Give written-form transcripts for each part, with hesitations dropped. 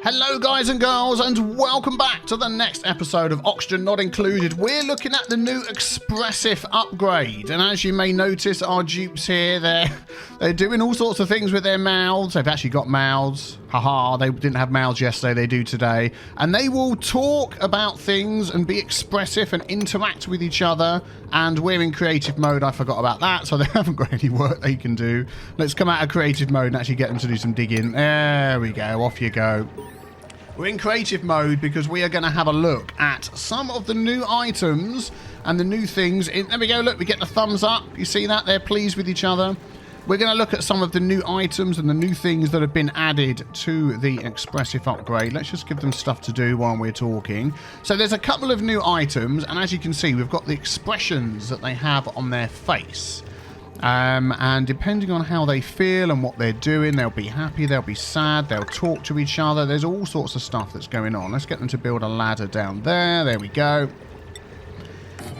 Hello guys and girls, and welcome back to the next episode of Oxygen Not Included. We're looking at the new Expressive upgrade, and as you may notice, our dupes here, they're doing all sorts of things with their mouths. They've actually got mouths. Haha, they didn't have mouths yesterday, they do today. And they will talk about things and be expressive and interact with each other. And we're in creative mode, I forgot about that, so they haven't got any work they can do. Let's come out of creative mode and actually get them to do some digging. There we go, off you go. We're in creative mode because we are going to have a look at some of the new items and the new things. There we go, look, we get the thumbs up. You see that? They're pleased with each other. We're going to look at some of the new items and the new things that have been added to the Expressive upgrade. Let's just give them stuff to do while we're talking. So there's a couple of new items, and as you can see, we've got the expressions that they have on their face. And depending on how they feel and what they're doing, they'll be happy, they'll be sad, they'll talk to each other. There's all sorts of stuff that's going on. Let's get them to build a ladder down there. There we go.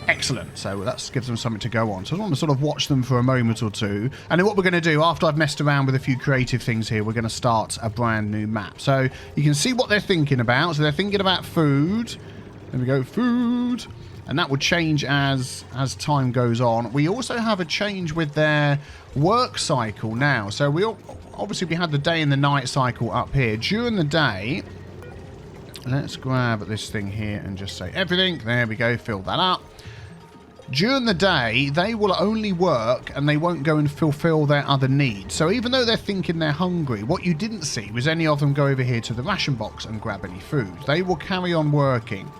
Excellent. So that gives them something to go on. So I want to sort of watch them for a moment or two. And then what we're going to do, after I've messed around with a few creative things here, we're going to start a brand new map. So you can see what they're thinking about. So they're thinking about food. There we go, food. And that will change as time goes on. We also have a change with their work cycle now. So obviously we had the day and the night cycle up here. During the day, let's grab this thing here and just say everything. There we go, fill that up. During the day, they will only work and they won't go and fulfill their other needs. So even though they're thinking they're hungry, what you didn't see was any of them go over here to the ration box and grab any food. They will carry on working.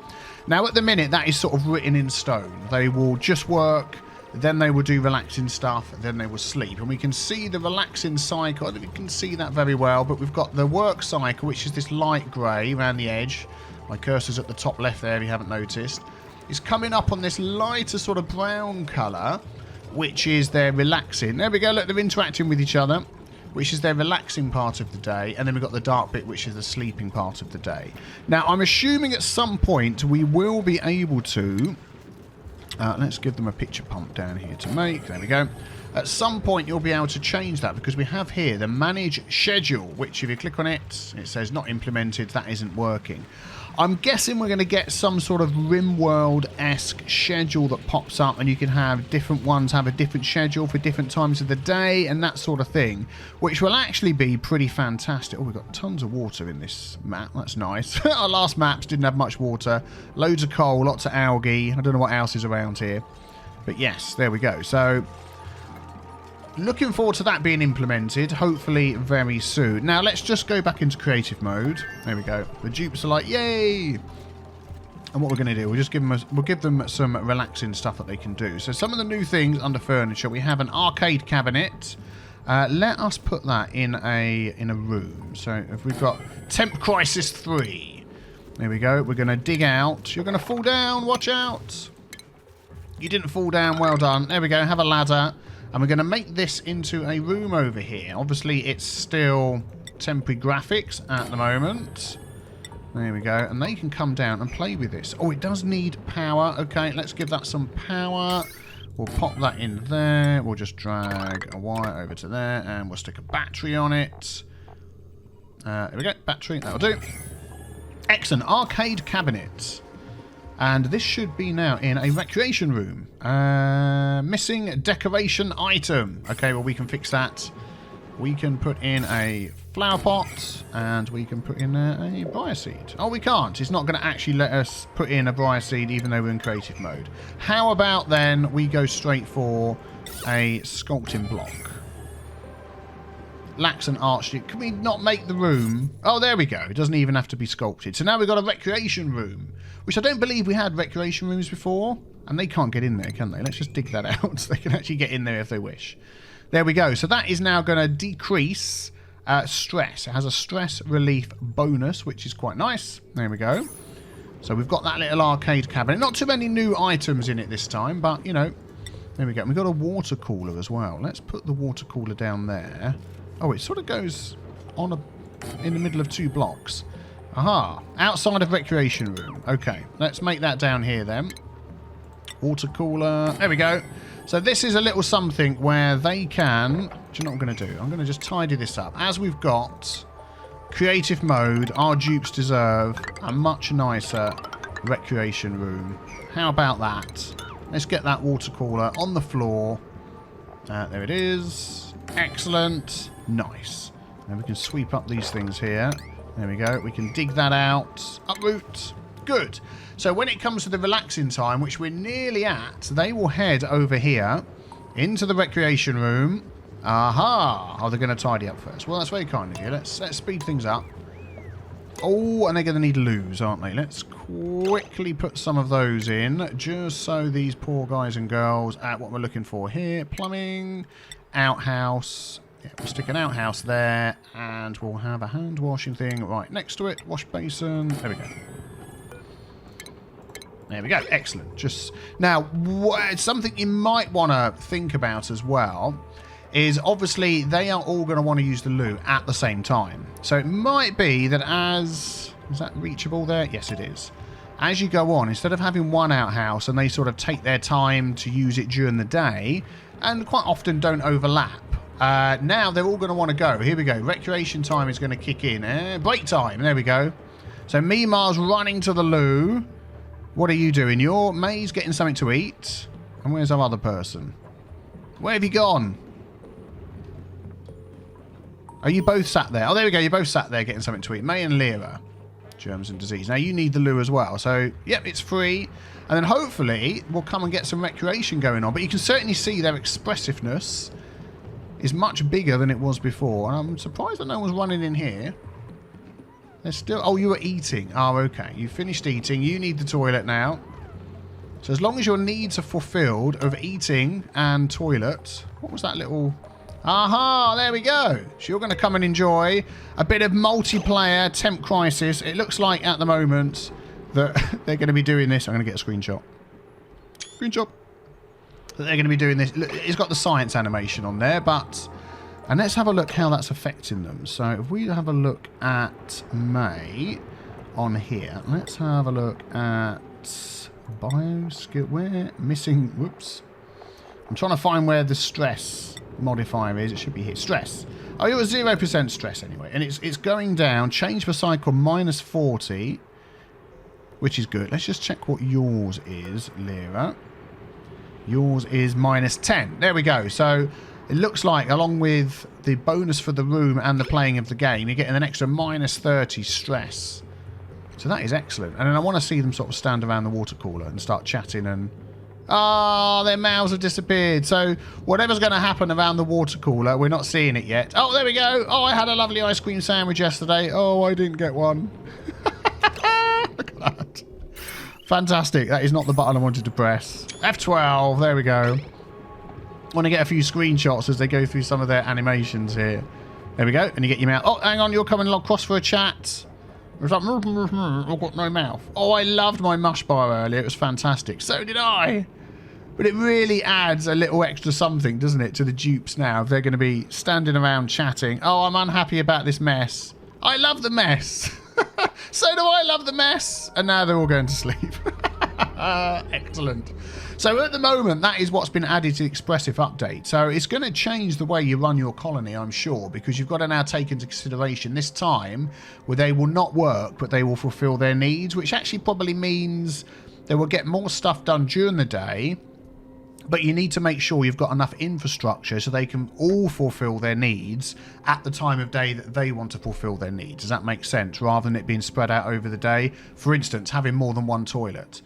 Now, at the minute, that is sort of written in stone. They will just work, then they will do relaxing stuff, then they will sleep. And we can see the relaxing cycle. I don't know if you can see that very well, but we've got the work cycle, which is this light grey around the edge. My cursor's at the top left there, if you haven't noticed. It's coming up on this lighter sort of brown colour, which is their relaxing. There we go, look, they're interacting with each other, which is their relaxing part of the day, and then we've got the dark bit, which is the sleeping part of the day. Now, I'm assuming at some point we will be able to... let's give them a picture pump down here to make. There we go. At some point, you'll be able to change that, because we have here the Manage Schedule, which if you click on it, it says not implemented, that isn't working. I'm guessing we're going to get some sort of RimWorld-esque schedule that pops up, and you can have different ones have a different schedule for different times of the day and that sort of thing, which will actually be pretty fantastic. Oh, we've got tons of water in this map. That's nice. Our last maps didn't have much water. Loads of coal, lots of algae. I don't know what else is around here. But yes, there we go. So... looking forward to that being implemented, hopefully very soon. Now, let's just go back into creative mode. There we go. The dupes are like, yay! And what we're going to do, we'll give them some relaxing stuff that they can do. So some of the new things under furniture, we have an arcade cabinet. Let us put that in a room. So if we've got Temp Crisis 3. There we go. We're going to dig out. You're going to fall down. Watch out. You didn't fall down. Well done. There we go. Have a ladder. And we're going to make this into a room over here. Obviously, it's still temporary graphics at the moment. There we go. And they can come down and play with this. Oh, it does need power. Okay, let's give that some power. We'll pop that in there. We'll just drag a wire over to there. And we'll stick a battery on it. There we go. Battery. That'll do. Excellent. Arcade cabinet. And this should be now in a recreation room. Missing decoration item. Okay, well, we can fix that. We can put in a flower pot, and we can put in a briar seed. Oh, we can't. It's not going to actually let us put in a briar seed, even though we're in creative mode. How about then we go straight for a sculpting block? Lax and arch. Can we not make the room? Oh, there we go. It doesn't even have to be sculpted. So now we've got a recreation room, which I don't believe we had recreation rooms before. And they can't get in there, can they? Let's just dig that out so they can actually get in there if they wish. There we go. So that is now going to decrease stress. It has a stress relief bonus, which is quite nice. There we go. So we've got that little arcade cabinet. Not too many new items in it this time, but, you know, there we go. We've got a water cooler as well. Let's put the water cooler down there. Oh, it sort of goes on in the middle of two blocks. Aha. Outside of recreation room. Okay. Let's make that down here then. Water cooler. There we go. So this is a little something where they can... Do you know what I'm going to do? I'm going to just tidy this up. As we've got creative mode. Our dupes deserve a much nicer recreation room. How about that? Let's get that water cooler on the floor. There it is. Excellent. Nice. And we can sweep up these things here. There we go. We can dig that out. Uproot. Good. So when it comes to the relaxing time, which we're nearly at, they will head over here into the recreation room. Aha! Oh, they're going to tidy up first. Well, that's very kind of you. Let's speed things up. Oh, and they're going to need loos, aren't they? Let's quickly put some of those in, just so these poor guys and girls at what we're looking for here. Plumbing, outhouse. Yeah, we'll stick an outhouse there, and we'll have a hand washing thing right next to it. Wash basin. There we go. There we go. Excellent. Just now, something you might want to think about as well is obviously they are all going to want to use the loo at the same time. So it might be that is that reachable there? Yes, it is. As you go on, instead of having one outhouse and they sort of take their time to use it during the day and quite often don't overlap. Now they're all going to want to go. Here we go. Recreation time is going to kick in. Break time. There we go. So Mimar's running to the loo. What are you doing? May's getting something to eat. And where's our other person? Where have you gone? Are you both sat there? Oh, there we go. You're both sat there getting something to eat. May and Lyra. Germs and disease. Now, you need the loo as well. So, yep, it's free. And then hopefully we'll come and get some recreation going on. But you can certainly see their expressiveness is much bigger than it was before. And I'm surprised that no one's running in here. There's still... Oh, you were eating. Oh, okay. You finished eating. You need the toilet now. So as long as your needs are fulfilled of eating and toilet... What was that little... Aha, there we go. So you're going to come and enjoy a bit of multiplayer Temp Crisis. It looks like at the moment that they're going to be doing this. I'm going to get a screenshot. Screenshot. That they're going to be doing this. It's got the science animation on there, but... And let's have a look how that's affecting them. So if we have a look at May on here, let's have a look at bio skill. Where? Missing. Whoops. I'm trying to find where the stress modifier is. It should be here. Stress. Oh, it was 0% stress anyway. And it's going down. Change per cycle minus 40, which is good. Let's just check what yours is, Lyra. Yours is minus 10. There we go. So it looks like along with the bonus for the room and the playing of the game, you're getting an extra minus 30 stress. So that is excellent. And then I want to see them sort of stand around the water cooler and start chatting and... Oh, their mouths have disappeared. So whatever's going to happen around the water cooler, we're not seeing it yet. Oh, there we go. Oh, I had a lovely ice cream sandwich yesterday. Oh, I didn't get one. Look at that. Fantastic. That is not the button I wanted to press. F12. There we go. I want to get a few screenshots as they go through some of their animations here. There we go. And you get your mouth. Oh, hang on. You're coming across for a chat. It's like, I've got no mouth. Oh, I loved my mush bar earlier. It was fantastic. So did I. But it really adds a little extra something, doesn't it, to the dupes now. If they're going to be standing around chatting. Oh, I'm unhappy about this mess. I love the mess. So do I love the mess. And now they're all going to sleep. Excellent. So at the moment, that is what's been added to the Expressive update. So it's going to change the way you run your colony, I'm sure, because you've got to now take into consideration this time where they will not work, but they will fulfill their needs, which actually probably means they will get more stuff done during the day, but you need to make sure you've got enough infrastructure so they can all fulfill their needs at the time of day that they want to fulfill their needs. Does that make sense? Rather than it being spread out over the day. For instance, having more than one toilet.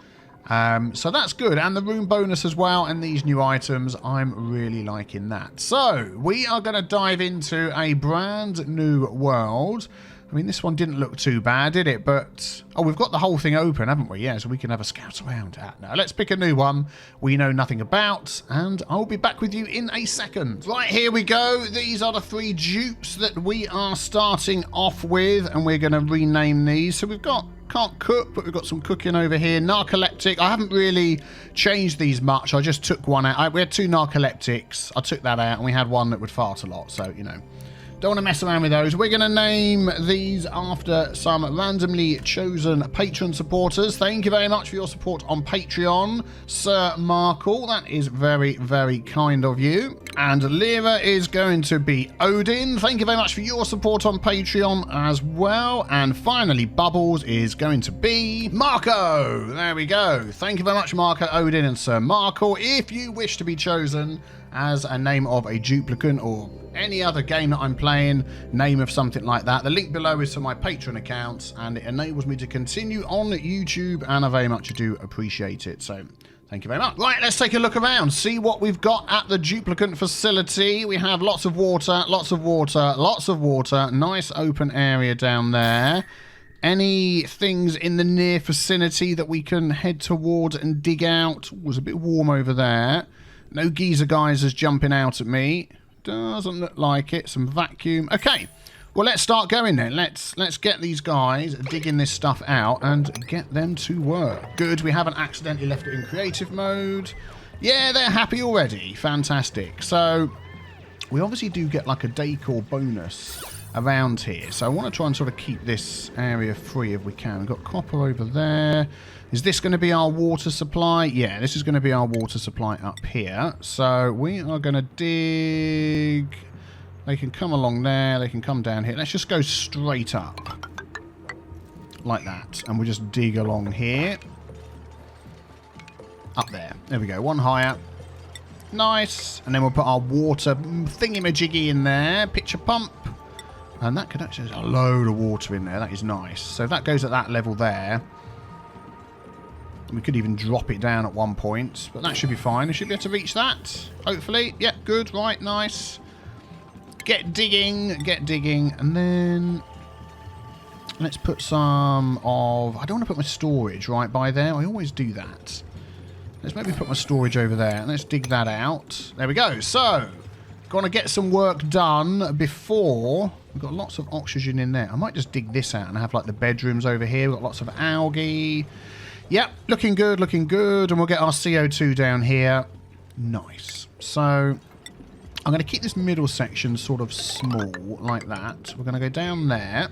So that's good. And the room bonus as well. And these new items, I'm really liking that. So we are going to dive into a brand new world. I mean, this one didn't look too bad, did it? But, oh, we've got the whole thing open, haven't we? Yeah, so we can have a scout around. Now, let's pick a new one we know nothing about, and I'll be back with you in a second. Right, here we go. These are the 3 dupes that we are starting off with, and we're going to rename these. So we've got, can't cook, but we've got some cooking over here. Narcoleptic. I haven't really changed these much. I just took one out. We had 2 narcoleptics. I took that out, and we had one that would fart a lot, so, you know. Don't want to mess around with those. We're going to name these after some randomly chosen patron supporters. Thank you very much for your support on Patreon, Sir Markle. That is very, very kind of you. And Lyra is going to be Odin. Thank you very much for your support on Patreon as well. And finally, Bubbles is going to be Marco. There we go. Thank you very much, Marco, Odin, and Sir Marco. If you wish to be chosen as a name of a duplicant or any other game that I'm playing, name of something like that, the link below is to my Patreon account, and it enables me to continue on YouTube, and I very much do appreciate it. So thank you very much. Right, let's take a look around, see what we've got at the Duplicant facility. We have lots of water, lots of water, lots of water. Nice open area down there. Any things in the near vicinity that we can head towards and dig out? Ooh, it was a bit warm over there. No geezer geysers jumping out at me. Doesn't look like it. Some vacuum. Okay. Well, let's start going then. Let's get these guys digging this stuff out and get them to work. Good, we haven't accidentally left it in creative mode. Yeah, they're happy already. Fantastic. So, we obviously do get like a decor bonus around here. So I want to try and sort of keep this area free if we can. We've got copper over there. Is this going to be our water supply? Yeah, this is going to be our water supply up here. So we are going to dig... They can come along there. They can come down here. Let's just go straight up. Like that. And we'll just dig along here. Up there. There we go. One higher. Nice. And then we'll put our water thingy-majiggy in there. Pitcher pump. And that could actually... There's a load of water in there. That is nice. So that goes at that level there. We could even drop it down at one point. But that should be fine. We should be able to reach that. Hopefully. Yep, good. Right, nice. Get digging, and then let's put some of... I don't want to put my storage right by there. I always do that. Let's maybe put my storage over there, and let's dig that out. There we go. So, gonna get some work done before... We've got lots of oxygen in there. I might just dig this out and have like the bedrooms over here. We've got lots of algae. Yep, looking good, and we'll get our CO2 down here. Nice. So... I'm going to keep this middle section sort of small, like that. We're going to go down there.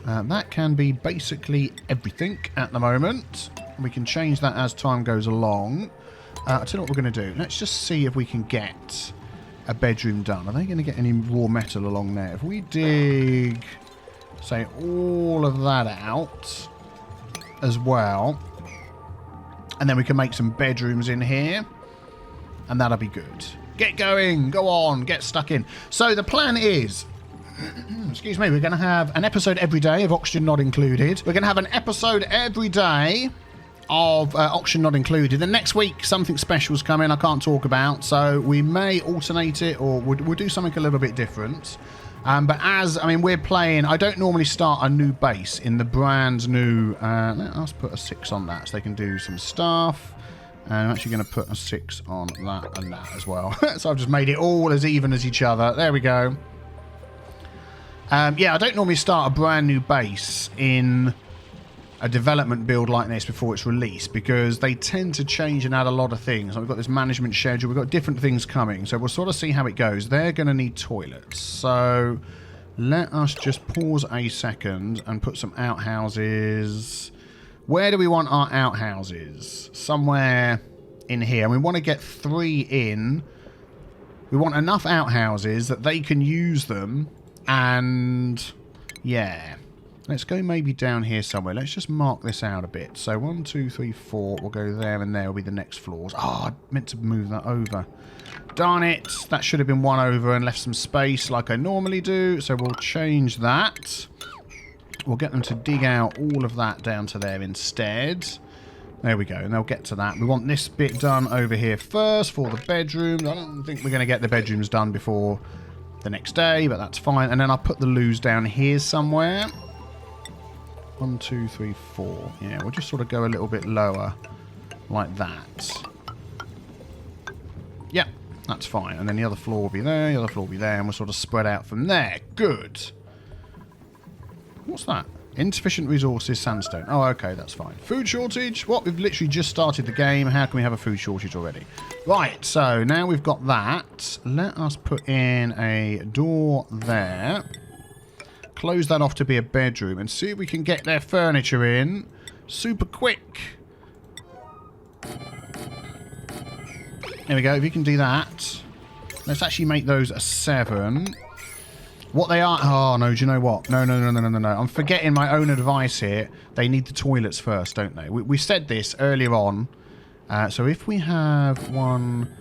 That can be basically everything at the moment. We can change that as time goes along. I'll tell you what we're going to do. Let's just see if we can get a bedroom done. Are they going to get any raw metal along there? If we dig, say, all of that out as well, and then we can make some bedrooms in here, and that'll be good. Get going, go on, get stuck in. So the plan is, excuse me, we're going to have an episode every day of Oxygen Not Included. We're going to have an episode every day of Oxygen Not Included. The next week, something special's coming I can't talk about, so we may alternate it or we'll do something a little bit different. But as, I mean, we're playing, I don't normally start a new base in the brand new, let us put a 6 on that so they can do some stuff. And I'm actually going to put a 6 on that and that as well. So I've just made it all as even as each other. There we go. Yeah, I don't normally start a brand new base in a development build like this before it's released because they tend to change and add a lot of things. So we've got this management schedule. We've got different things coming. So we'll sort of see how it goes. They're going to need toilets. So let us just pause a second and put some outhouses... Where do we want our outhouses? Somewhere in here. We want to get 3 in. We want enough outhouses that they can use them. And, yeah. Let's go maybe down here somewhere. Let's just mark this out a bit. So 1, 2, 3, 4. We'll go there and there will be the next floors. Oh, I meant to move that over. Darn it. That should have been one over and left some space like I normally do. So we'll change that. We'll get them to dig out all of that down to there instead. There we go, and they'll get to that. We want this bit done over here first for the bedrooms. I don't think we're going to get the bedrooms done before the next day, but that's fine. And then I'll put the loos down here somewhere. 1, 2, 3, 4. Yeah, we'll just sort of go a little bit lower like that. Yep, that's fine. And then the other floor will be there, the other floor will be there, and we'll sort of spread out from there. Good. What's that? Insufficient resources, sandstone. Oh, okay, that's fine. Food shortage? What? We've literally just started the game. How can we have a food shortage already? Right, so now we've got that. Let us put in a door there. Close that off to be a bedroom and see if we can get their furniture in super quick. There we go. If you can do that. Let's actually make those a 7. What they are... Oh, no, do you know what? No. I'm forgetting my own advice here. They need the toilets first, don't they? We said this earlier on. So if we have 1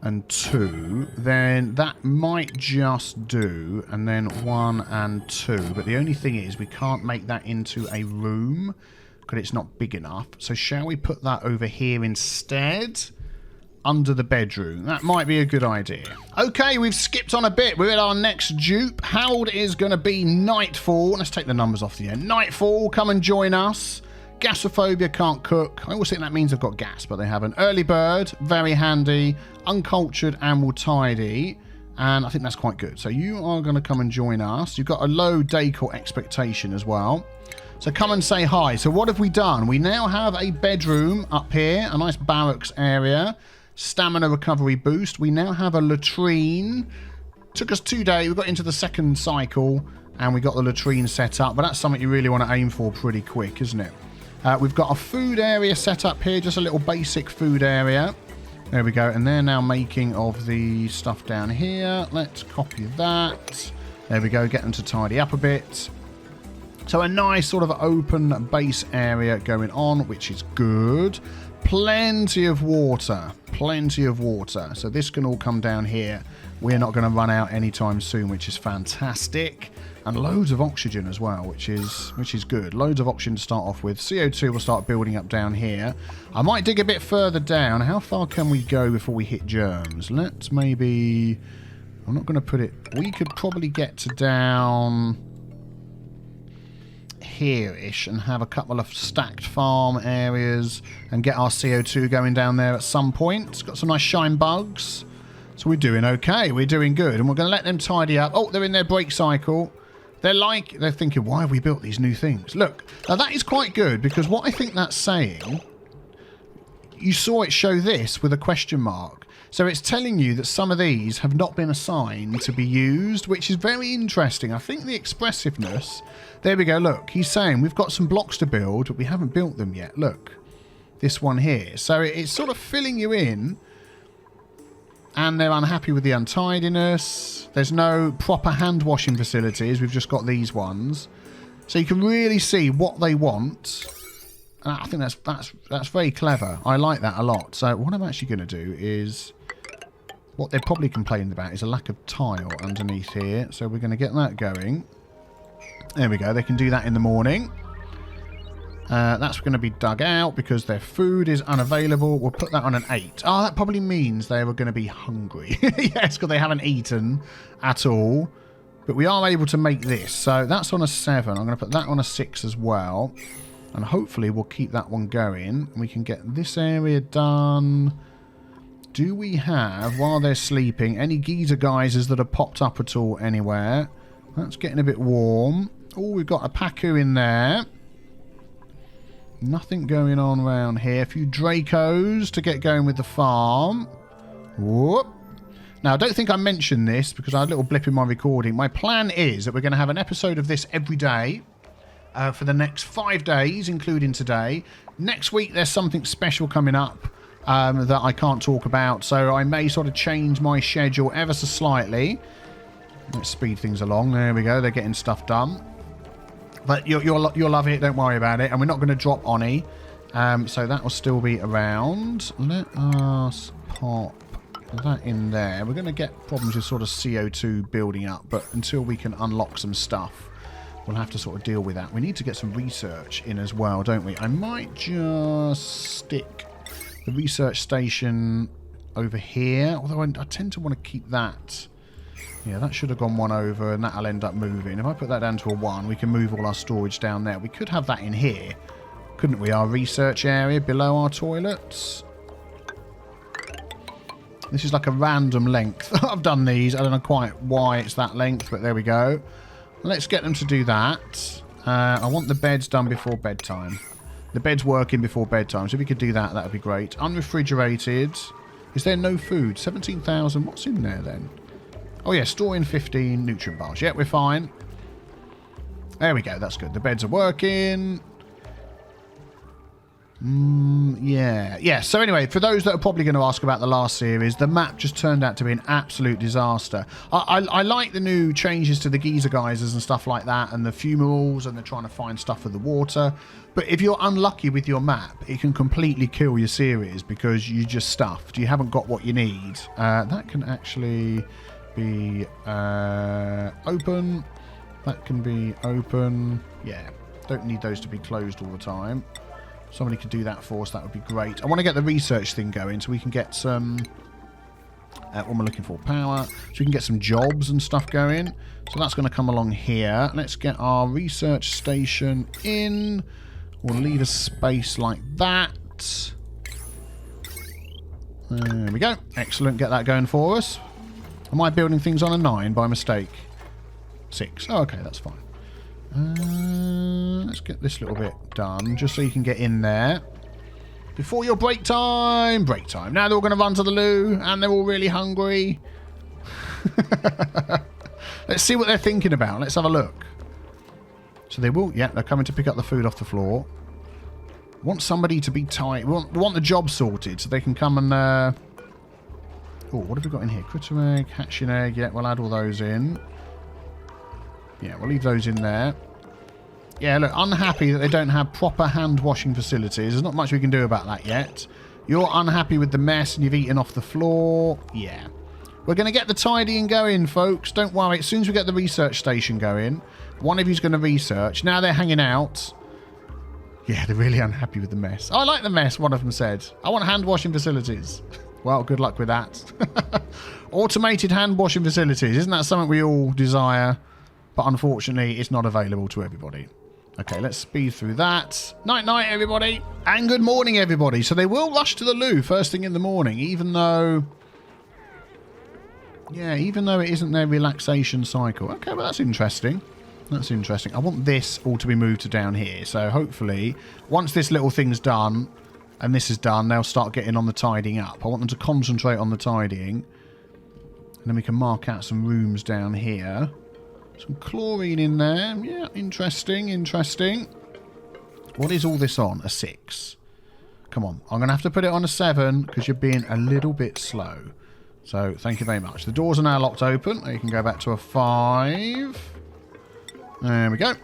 and 2, then that might just do. And then 1 and 2. But the only thing is we can't make that into a room because it's not big enough. So shall we put that over here instead? Under the bedroom. That might be a good idea. Okay, we've skipped on a bit. We're at our next dupe. How old is going to be Nightfall? Let's take the numbers off the end. Nightfall, come and join us. Gasophobia, can't cook. I always think that means they've got gas, but they haven't. Early bird, very handy. Uncultured and will tidy. And I think that's quite good. So you are going to come and join us. You've got a low decor expectation as well. So come and say hi. So what have we done? We now have a bedroom up here. A nice barracks area. Stamina recovery boost. We now have a latrine. Took us 2 days. We got into the second cycle and we got the latrine set up. But that's something you really want to aim for pretty quick, isn't it? We've got a food area set up here. Just a little basic food area. There we go. And they're now making of the stuff down here. Let's copy that. There we go. Get them to tidy up a bit. So a nice sort of open base area going on, which is good. Plenty of water. Plenty of water. So this can all come down here. We're not going to run out anytime soon, which is fantastic. And loads of oxygen as well, which is good. Loads of oxygen to start off with. CO2 will start building up down here. I might dig a bit further down. How far can we go before we hit germs? Let's maybe... I'm not going to put it... We could probably get to down... here-ish and have a couple of stacked farm areas and get our CO2 going down there at some point. It's got some nice shine bugs. So we're doing okay. We're doing good. And we're going to let them tidy up. Oh, they're in their break cycle. They're thinking, why have we built these new things? Look, now that is quite good because what I think that's saying, you saw it show this with a question mark. So it's telling you that some of these have not been assigned to be used, which is very interesting. I think the expressiveness... There we go, look. He's saying we've got some blocks to build, but we haven't built them yet. Look, this one here. So it's sort of filling you in, and they're unhappy with the untidiness. There's no proper hand washing facilities. We've just got these ones. So you can really see what they want. And I think that's very clever. I like that a lot. So what I'm actually going to do is... What they're probably complaining about is a lack of tile underneath here. So we're going to get that going. There we go. They can do that in the morning. That's going to be dug out because their food is unavailable. We'll put that on an 8. Oh, that probably means they were going to be hungry. Yes, because they haven't eaten at all. But we are able to make this. So that's on a 7. I'm going to put that on a 6 as well. And hopefully we'll keep that one going. We can get this area done. Do we have, while they're sleeping, any geyser geysers that have popped up at all anywhere? That's getting a bit warm. Oh, we've got a Pacu in there. Nothing going on around here. A few Dracos to get going with the farm. Whoop. Now, I don't think I mentioned this because I had a little blip in my recording. My plan is that we're going to have an episode of this every day for the next 5 days, including today. Next week, there's something special coming up that I can't talk about, so I may sort of change my schedule ever so slightly. Let's speed things along. There we go. They're getting stuff done. But you'll love it. Don't worry about it. And we're not going to drop Oni. So that will still be around. Let us pop that in there. We're going to get problems with sort of CO2 building up. But until we can unlock some stuff, we'll have to sort of deal with that. We need to get some research in as well, don't we? I might just stick the research station over here. Although I tend to want to keep that... Yeah, that should have gone 1 over, and that'll end up moving. If I put that down to a 1, we can move all our storage down there. We could have that in here, couldn't we? Our research area below our toilets. This is like a random length. I've done these. I don't know quite why it's that length, but there we go. Let's get them to do that. I want the beds done before bedtime. The bed's working before bedtime, so if we could do that, that would be great. Unrefrigerated. Is there no food? 17,000. What's in there then? Oh yeah, store in 15 nutrient bars. Yeah, we're fine. There we go, that's good. The beds are working. Yeah. So anyway, for those that are probably going to ask about the last series, the map just turned out to be an absolute disaster. I like the new changes to the geyser geysers and stuff like that, and the fumaroles, and they're trying to find stuff for the water. But if you're unlucky with your map, it can completely kill your series because you just stuffed. You haven't got what you need. That can actually be open. That can be open. Yeah, don't need those to be closed all the time. Somebody could do that for us. That would be great. I want to get the research thing going so we can get some... what am I looking for? Power. So we can get some jobs and stuff going. So that's going to come along here. Let's get our research station in. We'll leave a space like that. There we go. Excellent. Get that going for us. Am I building things on a 9 by mistake? 6. Oh, okay. That's fine. Let's get this little bit done, just so you can get in there. Before your break time! Break time. Now they're all going to run to the loo, and they're all really hungry. Let's see what they're thinking about. Let's have a look. So they will... Yeah, they're coming to pick up the food off the floor. Want somebody to be tight. We want the job sorted, so they can come and... Oh, what have we got in here? Critter egg, hatching egg. Yeah, we'll add all those in. Yeah, we'll leave those in there. Yeah, look, unhappy that they don't have proper hand washing facilities. There's not much we can do about that yet. You're unhappy with the mess and you've eaten off the floor. Yeah. We're going to get the tidying going, folks. Don't worry. As soon as we get the research station going, one of you's going to research. Now they're hanging out. Yeah, they're really unhappy with the mess. I like the mess, one of them said. I want hand washing facilities. Well, good luck with that. Automated hand washing facilities. Isn't that something we all desire? But unfortunately, it's not available to everybody. Okay, let's speed through that. Night-night, everybody. And good morning, everybody. So they will rush to the loo first thing in the morning, even though... Yeah, even though it isn't their relaxation cycle. Okay, well, that's interesting. That's interesting. I want this all to be moved to down here. So hopefully, once this little thing's done, and this is done, they'll start getting on the tidying up. I want them to concentrate on the tidying. And then we can mark out some rooms down here. Some chlorine in there. Yeah, interesting, interesting. What is all this on? A 6. Come on. I'm going to have to put it on a 7 because you're being a little bit slow. So, thank you very much. The doors are now locked open. You can go back to a 5. There we go.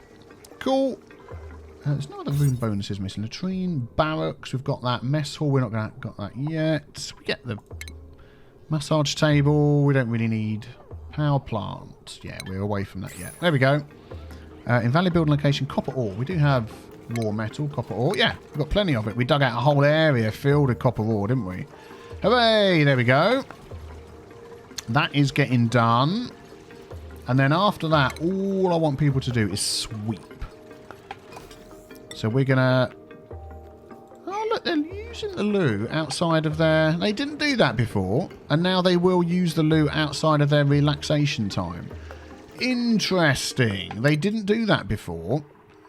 Cool. There's no other room bonuses missing. Latrine, barracks. We've got that. Mess hall. We're not going to got that yet. We get the massage table. We don't really need... Power plant. Yeah, we're away from that yet. There we go. Invalid building location, copper ore. We do have raw metal, copper ore. Yeah, we've got plenty of it. We dug out a whole area filled with copper ore, didn't we? Hooray! There we go. That is getting done. And then after that, all I want people to do is sweep. So we're going to... Oh, look, they're using the loo outside of their... They didn't do that before, and now they will use the loo outside of their relaxation time. Interesting. They didn't do that before.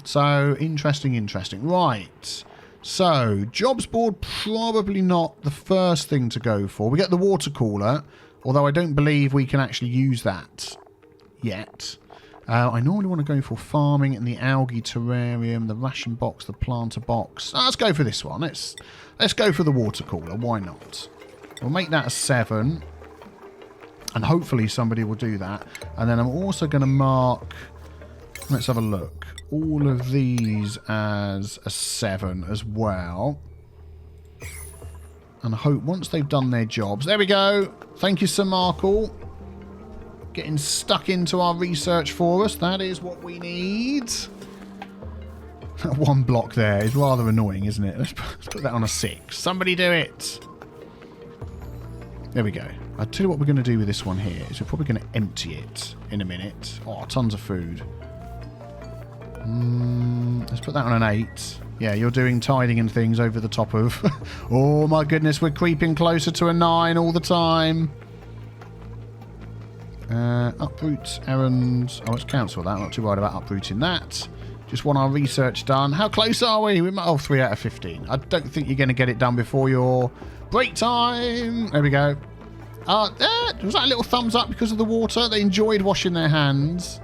So, interesting, interesting. Right. So, jobs board, probably not the first thing to go for. We get the water cooler, although I don't believe we can actually use that yet. I normally want to go for farming and the algae terrarium, the ration box, the planter box. Let's go for this one. Let's go for the water cooler. Why not? We'll make that a 7. And hopefully somebody will do that. And then I'm also going to mark... Let's have a look. All of these as a 7 as well. And I hope once they've done their jobs... There we go. Thank you, Sir Markle. Getting stuck into our research for us. That is what we need. That one block there is rather annoying, isn't it? Let's put that on a 6. Somebody do it. There we go. I'll tell you what we're going to do with this one here. Is we're probably going to empty it in a minute. Oh, tons of food. Let's put that on an 8. Yeah, you're doing tidying and things over the top of... Oh my goodness, we're creeping closer to a 9 all the time. Uproot errands. Oh, let's cancel that. Not too worried about uprooting that. Just want our research done. How close are we? We might... Oh, 3 out of 15. I don't think you're going to get it done before your break time. There we go. Was that a little thumbs up because of the water? They enjoyed washing their hands.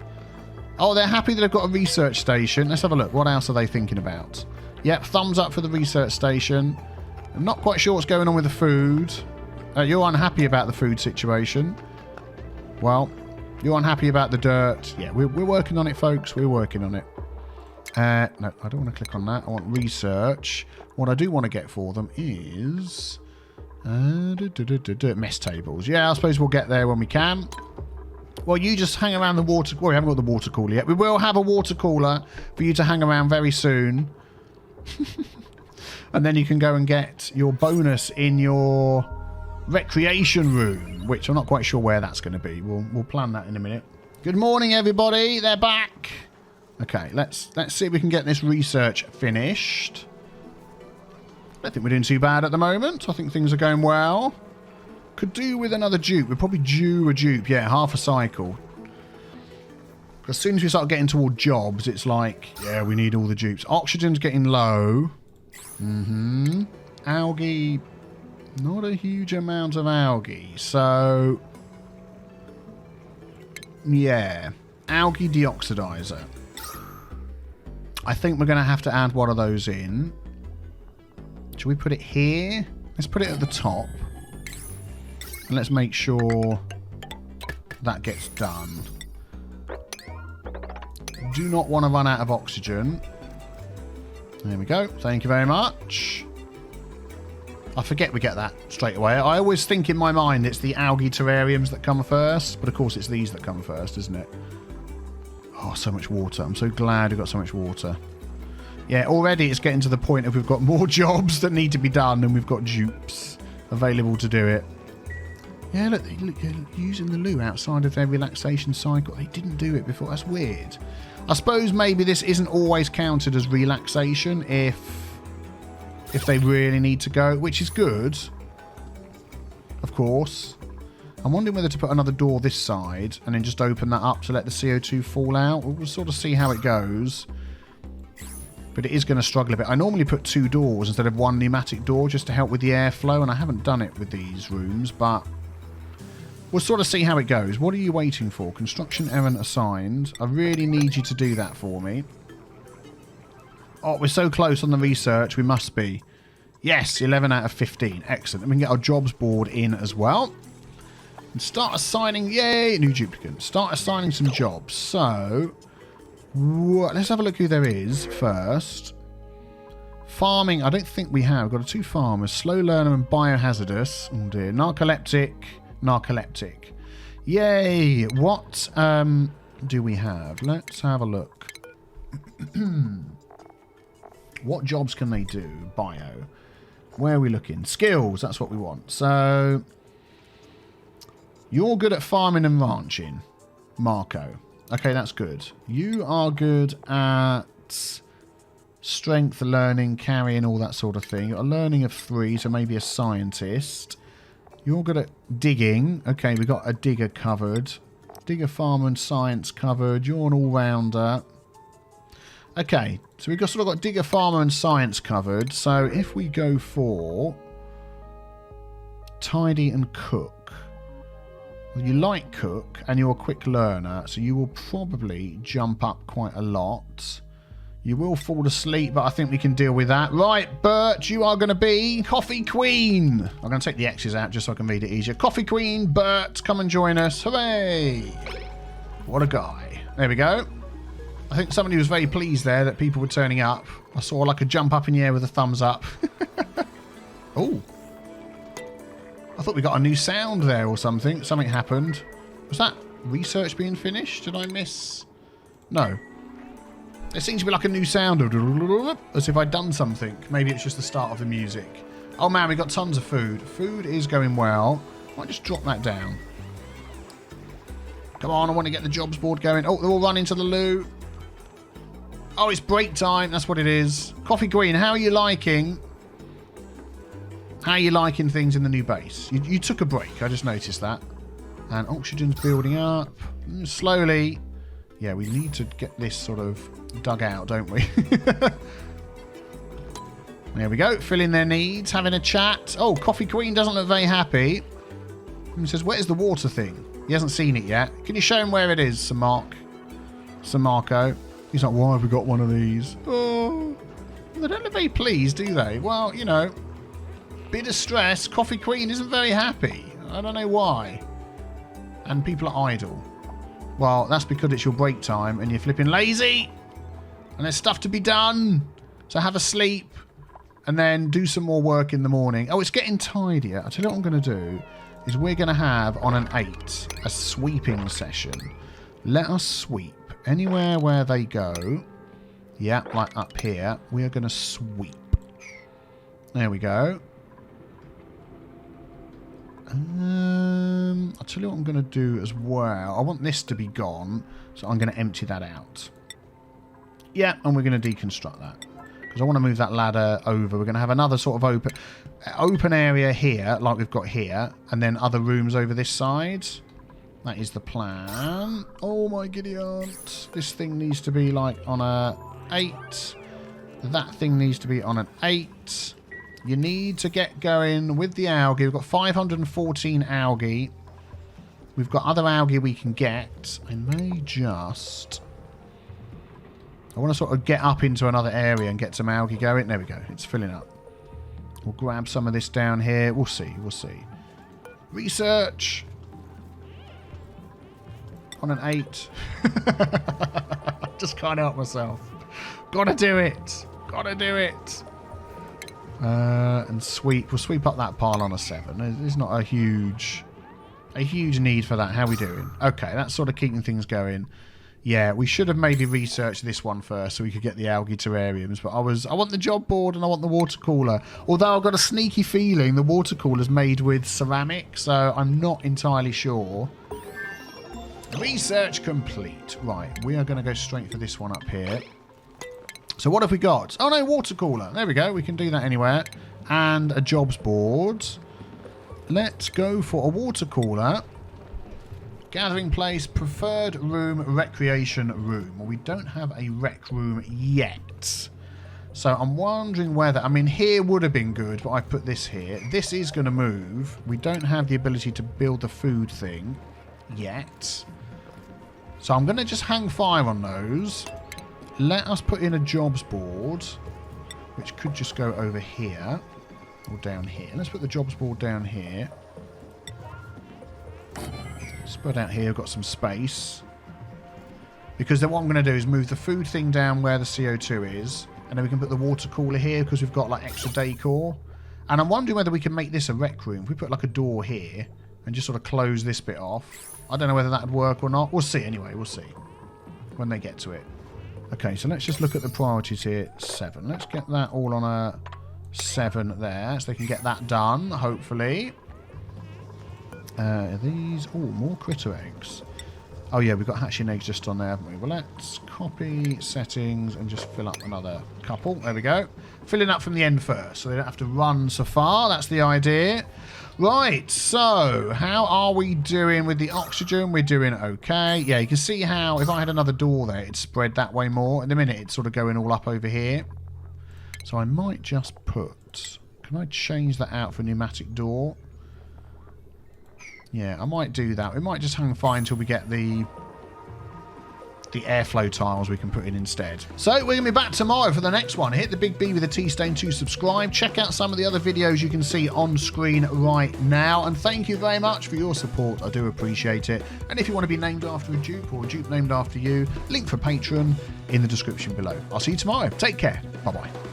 Oh, they're happy that they've got a research station. Let's have a look. What else are they thinking about? Yep, thumbs up for the research station. I'm not quite sure what's going on with the food. You're unhappy about the food situation. Well, you're unhappy about the dirt. Yeah, we're working on it, folks. We're working on it. No, I don't want to click on that. I want research. What I do want to get for them is... mess tables. Yeah, I suppose we'll get there when we can. Well, you just hang around the water... Well, we haven't got the water cooler yet. We will have a water cooler for you to hang around very soon. And then you can go and get your bonus in your recreation room, which I'm not quite sure where that's going to be. We'll plan that in a minute. Good morning, everybody. They're back. Okay, let's see if we can get this research finished. I don't think we're doing too bad at the moment. I think things are going well. Could do with another dupe. We're probably due a dupe. Yeah, half a cycle. As soon as we start getting toward jobs, it's like, yeah, we need all the dupes. Oxygen's getting low. Algae, not a huge amount of algae. So, yeah. Algae deoxidizer. I think we're going to have to add one of those in. Should we put it here? Let's put it at the top. And let's make sure that gets done. Do not want to run out of oxygen. There we go. Thank you very much. I forget we get that straight away. I always think in my mind it's the algae terrariums that come first. But of course it's these that come first, isn't it? Oh, so much water. I'm so glad we've got so much water. Yeah, already it's getting to the point of we've got more jobs that need to be done than we've got dupes available to do it. Yeah, look, they're using the loo outside of their relaxation cycle. They didn't do it before. That's weird. I suppose maybe this isn't always counted as relaxation if they really need to go, which is good, of course. I'm wondering whether to put another door this side and then just open that up to let the CO2 fall out. We'll sort of see how it goes. But it is going to struggle a bit. I normally put 2 doors instead of 1 pneumatic door just to help with the airflow, and I haven't done it with these rooms, but we'll sort of see how it goes. What are you waiting for? Construction errand assigned. I really need you to do that for me. Oh, we're so close on the research. We must be. Yes, 11 out of 15. Excellent. And we can get our jobs board in as well. And start assigning... Yay! New duplicant. Start assigning some jobs. So... let's have a look who there is first. Farming, I don't think we have. We've got 2 farmers. Slow learner and biohazardous. Oh dear. Narcoleptic. Narcoleptic. Yay! What do we have? Let's have a look. What jobs can they do? Bio. Where are we looking? Skills. That's what we want. So, you're good at farming and ranching. Marco. Okay, that's good. You are good at strength, learning, carrying, all that sort of thing. You've got a learning of 3, so maybe a scientist. You're good at digging. Okay, we've got a digger covered. Digger, farmer and science covered. You're an all-rounder. Okay, so we've sort of got digger, farmer and science covered. So if we go for tidy and cook. Well, you like cook and you're a quick learner, so you will probably jump up quite a lot. You will fall asleep, but I think we can deal with that. Right, Bert, you are going to be Coffee Queen. I'm going to take the X's out just so I can read it easier. Coffee Queen, Bert, come and join us. Hooray! What a guy. There we go. I think somebody was very pleased there that people were turning up. I saw like a jump up in the air with a thumbs up. Oh. I thought we got a new sound there or something. Something happened. Was that research being finished? Did I miss? No. There seems to be like a new sound. As if I'd done something. Maybe it's just the start of the music. Oh man, we got tons of food. Food is going well. Might just drop that down. Come on, I want to get the jobs board going. Oh, they're all running to the loo. Oh, it's break time. That's what it is. Coffee Queen, how are you liking? How are you liking things in the new base? You took a break. I just noticed that. And oxygen's building up. Slowly. Yeah, we need to get this sort of dug out, don't we? There we go. Filling their needs. Having a chat. Oh, Coffee Queen doesn't look very happy. He says, where's the water thing? He hasn't seen it yet. Can you show him where it is, Sir Marco? He's like, why have we got one of these? Oh, They don't look very pleased, do they? Well, you know, bit of stress. Coffee Queen isn't very happy. I don't know why. And people are idle. Well, that's because it's your break time and you're flipping lazy. And there's stuff to be done. So have a sleep. And then do some more work in the morning. Oh, it's getting tidier. I'll tell you what I'm going to do. Is we're going to have, on an 8, a sweeping session. Let us sweep. Anywhere where they go. Yeah, like up here. We are going to sweep. There we go. I'll tell you what I'm going to do as well. I want this to be gone, so I'm going to empty that out. Yeah, and we're going to deconstruct that. Because I want to move that ladder over. We're going to have another sort of open area here, like we've got here, and then other rooms over this side. That is the plan. Oh my giddy aunt. This thing needs to be like on a 8. That thing needs to be on an 8. You need to get going with the algae. We've got 514 algae. We've got other algae we can get. I may just... I want to sort of get up into another area and get some algae going. There we go. It's filling up. We'll grab some of this down here. We'll see. We'll see. Research. On an 8. Just can't help myself. Gotta do it. Gotta do it. And sweep. We'll sweep up that pile on a 7. There's not a huge need for that. How are we doing? Okay, that's sort of keeping things going. Yeah, we should have maybe researched this one first so we could get the algae terrariums. But I want the job board and I want the water cooler. Although I've got a sneaky feeling the water cooler is made with ceramic, so I'm not entirely sure. Research complete. Right, we are going to go straight for this one up here. So what have we got? Oh no, water cooler. There we go. We can do that anywhere. And a jobs board. Let's go for a water cooler. Gathering place, preferred room, recreation room. Well, we don't have a rec room yet. So I'm wondering whether... I mean, here would have been good, but I put this here. This is going to move. We don't have the ability to build the food thing yet. So I'm going to just hang fire on those. Let us put in a jobs board, which could just go over here or down here. Let's put the jobs board down here. Spread out here, we've got some space. Because then what I'm going to do is move the food thing down where the CO2 is. And then we can put the water cooler here because we've got like extra decor. And I'm wondering whether we can make this a rec room. If we put like a door here and just sort of close this bit off. I don't know whether that would work or not. We'll see anyway, we'll see. When they get to it. Okay, so let's just look at the priorities here. 7. Let's get that all on a 7 there. So they can get that done, hopefully. These... Oh, more critter eggs. Oh, yeah, we've got hatching eggs just on there, haven't we? Well, let's copy settings and just fill up another couple. There we go. Filling up from the end first, so they don't have to run so far. That's the idea. Right, so how are we doing with the oxygen? We're doing okay. Yeah, you can see how if I had another door there, it'd spread that way more. In a minute, it's sort of going all up over here. So I might just put... Can I change that out for a pneumatic door? Yeah, I might do that. We might just hang fire until we get the airflow tiles we can put in instead. So we're going to be back tomorrow for the next one. Hit the big B with a T stain to subscribe. Check out some of the other videos you can see on screen right now. And thank you very much for your support. I do appreciate it. And if you want to be named after a dupe or a dupe named after you, link for Patreon in the description below. I'll see you tomorrow. Take care. Bye-bye.